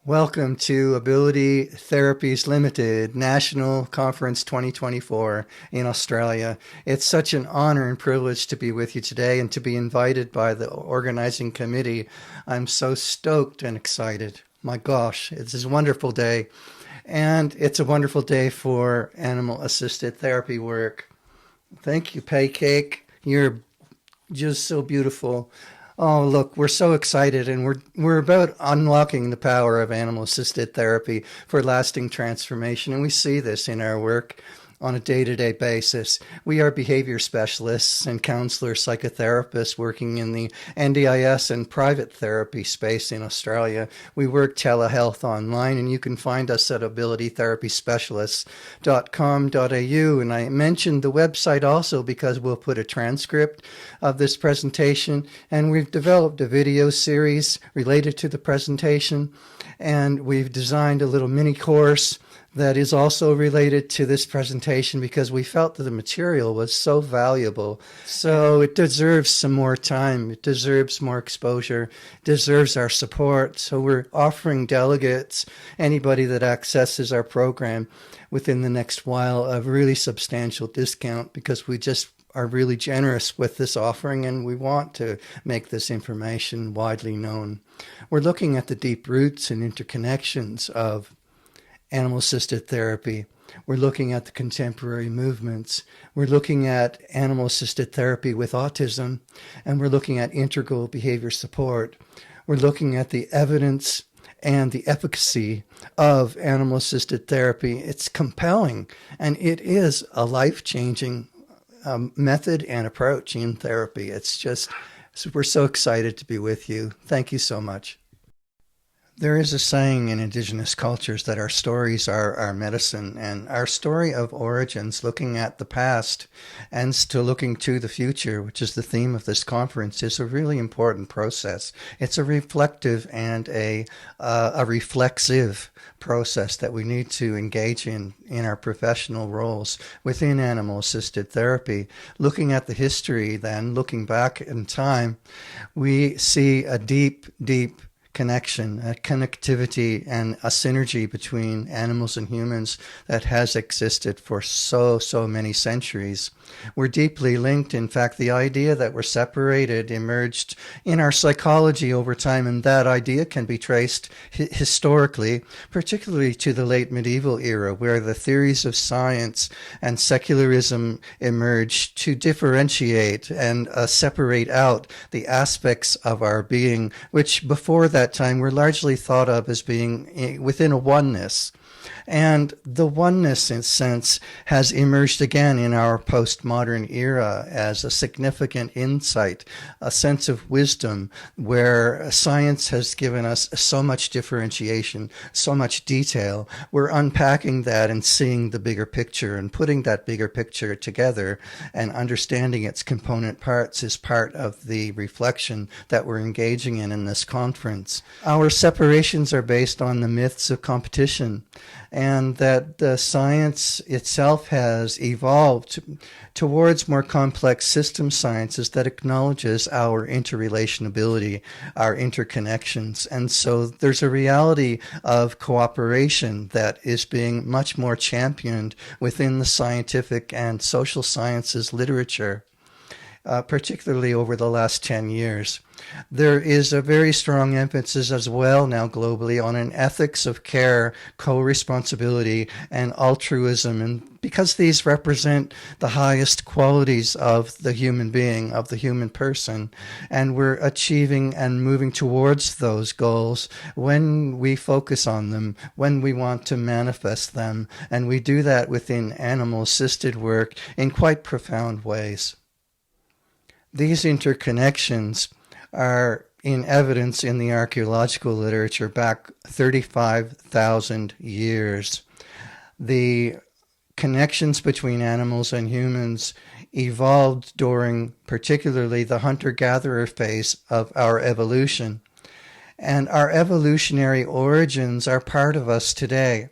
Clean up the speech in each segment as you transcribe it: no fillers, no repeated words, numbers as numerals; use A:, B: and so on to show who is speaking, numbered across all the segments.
A: Welcome to Ability Therapies Limited National Conference 2024 in Australia. It's such an honor and privilege to be with you today and to be invited by the organizing committee. I'm so stoked and excited. My gosh, it's a wonderful day. And it's a wonderful day for animal-assisted therapy work. Thank you, Paycake. You're just so beautiful. Oh, look, we're so excited, and we're about unlocking the power of animal-assisted therapy for lasting transformation, and we see this in our work on a day-to-day basis. We are behavior specialists and counselors, psychotherapists working in the NDIS and private therapy space in Australia. We work telehealth online, and you can find us at abilitytherapyspecialists.com.au. And I mentioned the website also because we'll put a transcript of this presentation, and we've developed a video series related to the presentation, and we've designed a little mini course that is also related to this presentation because we felt that the material was so valuable. So it deserves some more time. It deserves more exposure, deserves our support. So we're offering delegates, anybody that accesses our program within the next while, a really substantial discount because we just are really generous with this offering and we want to make this information widely known. We're looking at the deep roots and interconnections of animal-assisted therapy. We're looking at the contemporary movements. We're looking at animal-assisted therapy with autism, and we're looking at integral behavior support. We're looking at the evidence and the efficacy of animal-assisted therapy. It's compelling, and it is a life-changing method and approach in therapy. It's just, we're so excited to be with you. Thank you so much. There is a saying in Indigenous cultures that our stories are our medicine, and our story of origins, looking at the past and to looking to the future, which is the theme of this conference, is a really important process. It's a reflective and a reflexive process that we need to engage in our professional roles within animal-assisted therapy. Looking at the history then, looking back in time, we see a deep connection, a connectivity and a synergy between animals and humans that has existed for so many centuries. We're deeply linked. In fact, the idea that we're separated emerged in our psychology over time, and that idea can be traced historically, particularly to the late medieval era, where the theories of science and secularism emerged to differentiate and separate out the aspects of our being, which before that time were largely thought of as being within a oneness. And the oneness, in a sense, has emerged again in our postmodern era as a significant insight, a sense of wisdom, where science has given us so much differentiation, so much detail. We're unpacking that and seeing the bigger picture and putting that bigger picture together and understanding its component parts is part of the reflection that we're engaging in this conference. Our separations are based on the myths of competition, and that the science itself has evolved towards more complex system sciences that acknowledges our interrelationability, our interconnections. And so there's a reality of cooperation that is being much more championed within the scientific and social sciences literature. Particularly over the last 10 years. There is a very strong emphasis as well now globally on an ethics of care, co-responsibility, and altruism, and because these represent the highest qualities of the human being, of the human person, and we're achieving and moving towards those goals when we focus on them, when we want to manifest them, and we do that within animal-assisted work in quite profound ways. These interconnections are in evidence in the archaeological literature back 35,000 years. The connections between animals and humans evolved during particularly the hunter-gatherer phase of our evolution. And our evolutionary origins are part of us today.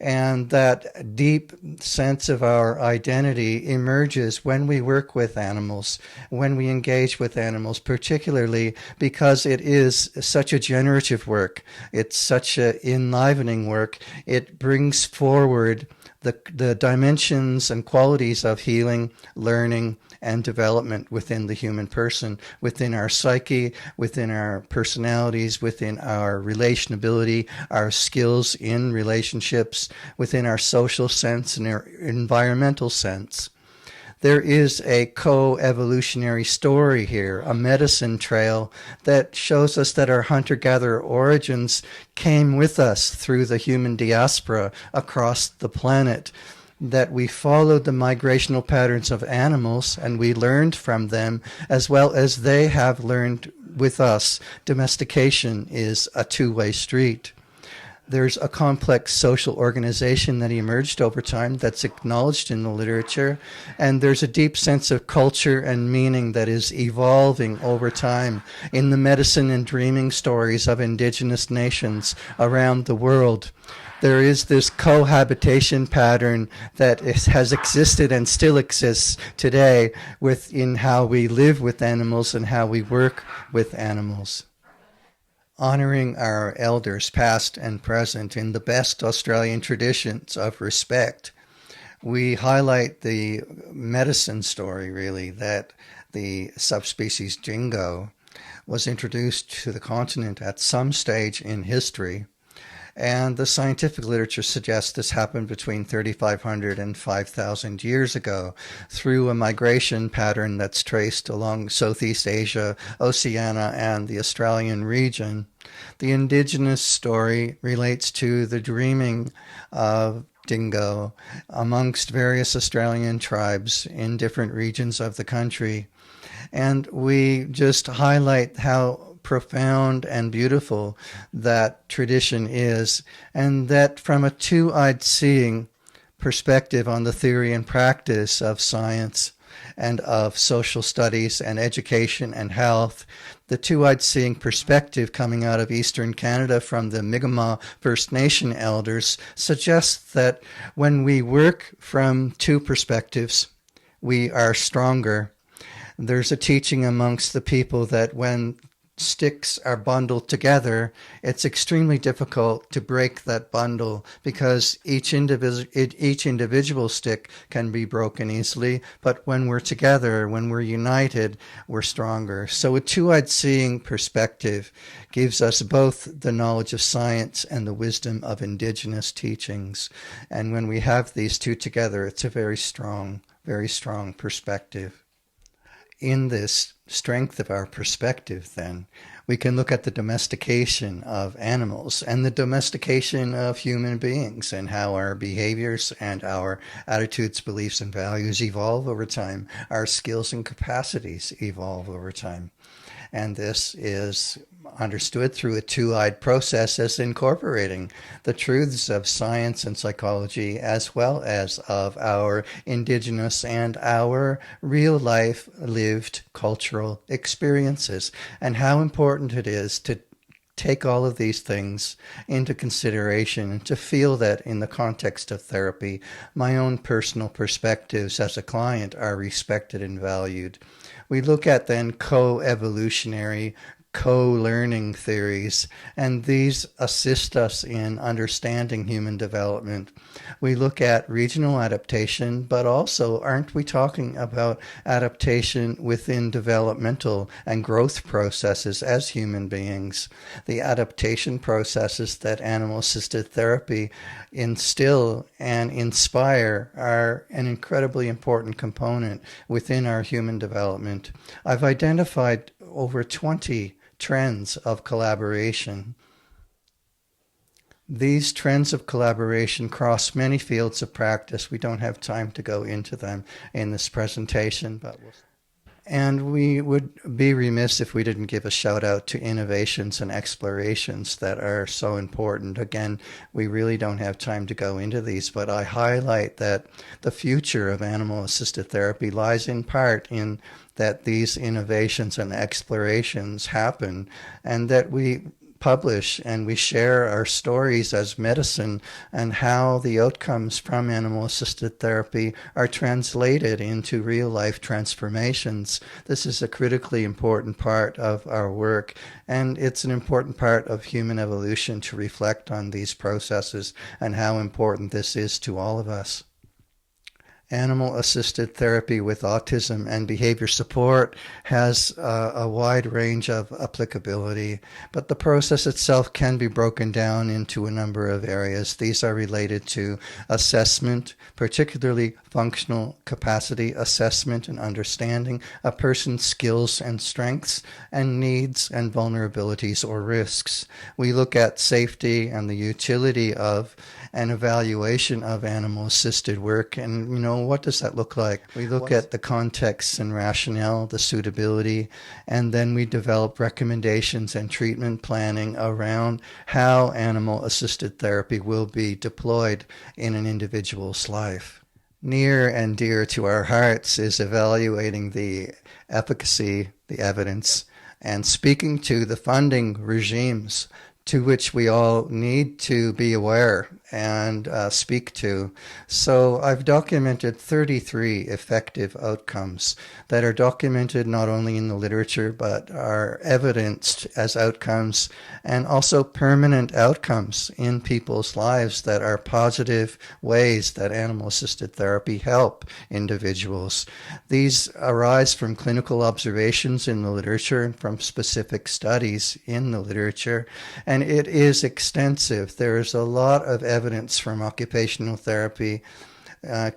A: And that deep sense of our identity emerges when we work with animals, when we engage with animals, particularly because it is such a generative work. It's such an enlivening work. It brings forward the dimensions and qualities of healing, learning, and development within the human person, within our psyche, within our personalities, within our relationability, our skills in relationships, within our social sense and our environmental sense. There is a co-evolutionary story here, a medicine trail that shows us that our hunter-gatherer origins came with us through the human diaspora across the planet, that we followed the migrational patterns of animals and we learned from them as well as they have learned with us. Domestication is a two-way street. There's a complex social organization that emerged over time that's acknowledged in the literature, and there's a deep sense of culture and meaning that is evolving over time in the medicine and dreaming stories of indigenous nations around the world. There is this cohabitation pattern that has existed and still exists today within how we live with animals and how we work with animals. Honoring our elders, past and present, in the best Australian traditions of respect. We highlight the medicine story, really, that the subspecies dingo was introduced to the continent at some stage in history. And the scientific literature suggests this happened between 3,500 and 5,000 years ago through a migration pattern that's traced along Southeast Asia, Oceania, and the Australian region. The indigenous story relates to the dreaming of dingo amongst various Australian tribes in different regions of the country. And we just highlight how profound and beautiful that tradition is, and that from a two-eyed seeing perspective on the theory and practice of science and of social studies and education and health, the two-eyed seeing perspective coming out of Eastern Canada from the Mi'kmaq First Nation elders suggests that when we work from two perspectives, we are stronger. There's a teaching amongst the people that when sticks are bundled together, it's extremely difficult to break that bundle because each individual stick can be broken easily, but when we're together, when we're united, we're stronger. So a two-eyed seeing perspective gives us both the knowledge of science and the wisdom of indigenous teachings. And when we have these two together, it's a very strong perspective. In this strength of our perspective, then, we can look at the domestication of animals and the domestication of human beings and how our behaviors and our attitudes, beliefs, and values evolve over time. Our skills and capacities evolve over time. And this is understood through a two-eyed process as incorporating the truths of science and psychology as well as of our indigenous and our real-life lived cultural experiences, and how important it is to take all of these things into consideration and to feel that in the context of therapy, my own personal perspectives as a client are respected and valued. We look at then co-evolutionary, co-learning theories, and these assist us in understanding human development. We look at regional adaptation, but also aren't we talking about adaptation within developmental and growth processes as human beings? The adaptation processes that animal-assisted therapy instill and inspire are an incredibly important component within our human development. I've identified over 20 trends of collaboration. These trends of collaboration cross many fields of practice. We don't have time to go into them in this presentation, and we would be remiss if we didn't give a shout out to innovations and explorations that are so important. Again, we really don't have time to go into these, but I highlight that the future of animal-assisted therapy lies in part in that these innovations and explorations happen, and that we publish and we share our stories as medicine and how the outcomes from animal-assisted therapy are translated into real-life transformations. This is a critically important part of our work, and it's an important part of human evolution to reflect on these processes and how important this is to all of us. Animal-assisted therapy with autism and behavior support has a wide range of applicability, but the process itself can be broken down into a number of areas. These are related to assessment, particularly functional capacity assessment and understanding a person's skills and strengths and needs and vulnerabilities or risks. We look at safety and the utility of an evaluation of animal-assisted work, and what does that look like? We look at the context and rationale, the suitability, and then we develop recommendations and treatment planning around how animal-assisted therapy will be deployed in an individual's life. Near and dear to our hearts is evaluating the efficacy, the evidence, and speaking to the funding regimes to which we all need to be aware and speak to. So I've documented 33 effective outcomes that are documented not only in the literature but are evidenced as outcomes and also permanent outcomes in people's lives that are positive ways that animal-assisted therapy help individuals. These arise from clinical observations in the literature and from specific studies in the literature, and it is extensive. There is a lot of evidence from occupational therapy,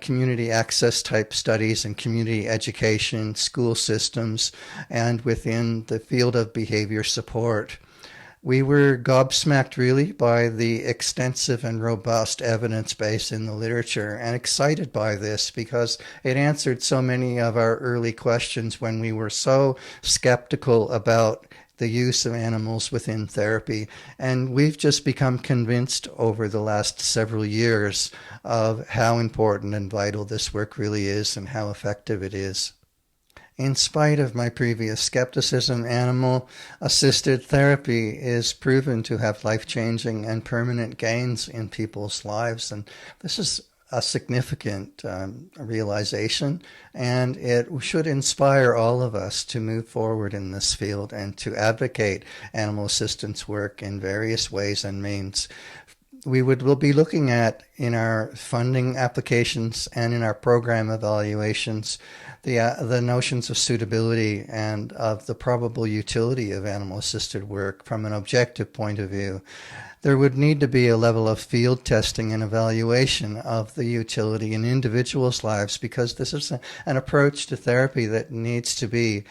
A: community access type studies and community education, school systems, and within the field of behavior support. We were gobsmacked really by the extensive and robust evidence base in the literature and excited by this because it answered so many of our early questions when we were so skeptical about the use of animals within therapy. And we've just become convinced over the last several years of how important and vital this work really is and how effective it is. In spite of my previous skepticism, animal-assisted therapy is proven to have life-changing and permanent gains in people's lives. And this is a significant realization, and it should inspire all of us to move forward in this field and to advocate animal assistance work in various ways and means. We'll be looking at, in our funding applications and in our program evaluations, the notions of suitability and of the probable utility of animal-assisted work from an objective point of view. There would need to be a level of field testing and evaluation of the utility in individuals' lives because this is an approach to therapy that needs to be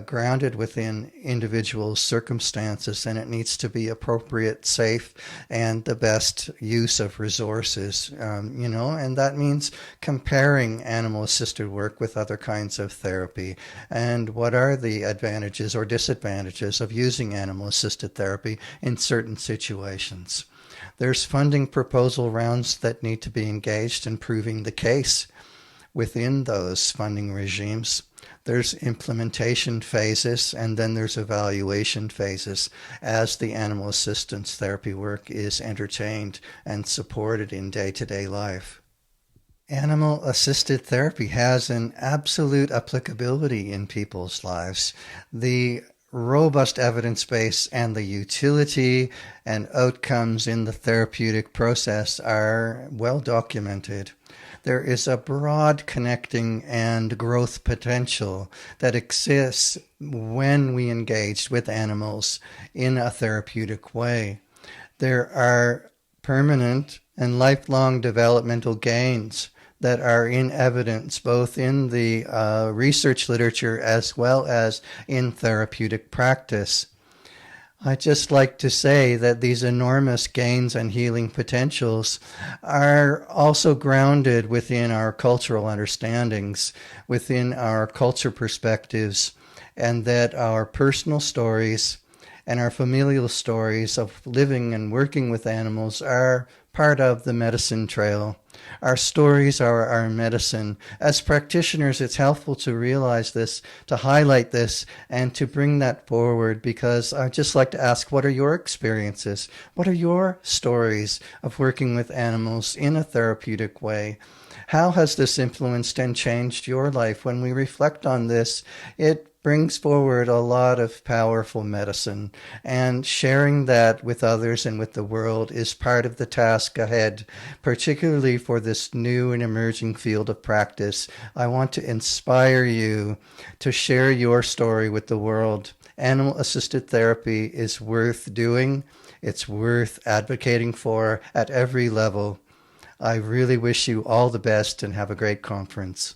A: grounded within individual circumstances, and it needs to be appropriate, safe, and the best use of resources, and that means comparing animal-assisted work with other kinds of therapy and what are the advantages or disadvantages of using animal-assisted therapy in certain situations. There's funding proposal rounds that need to be engaged in proving the case within those funding regimes. There's implementation phases, and then there's evaluation phases as the animal assistance therapy work is entertained and supported in day-to-day life. Animal-assisted therapy has an absolute applicability in people's lives. The robust evidence base and the utility and outcomes in the therapeutic process are well documented. There is a broad connecting and growth potential that exists when we engage with animals in a therapeutic way. There are permanent and lifelong developmental gains that are in evidence both in the research literature as well as in therapeutic practice. I'd just like to say that these enormous gains and healing potentials are also grounded within our cultural understandings, within our culture perspectives, and that our personal stories and our familial stories of living and working with animals are part of the medicine trail. Our stories are our medicine. As practitioners, it's helpful to realize this, to highlight this, and to bring that forward, because I'd just like to ask, what are your experiences? What are your stories of working with animals in a therapeutic way? How has this influenced and changed your life? When we reflect on this, it brings forward a lot of powerful medicine, and sharing that with others and with the world is part of the task ahead, particularly for this new and emerging field of practice. I want to inspire you to share your story with the world. Animal-assisted therapy is worth doing. It's worth advocating for at every level. I really wish you all the best and have a great conference.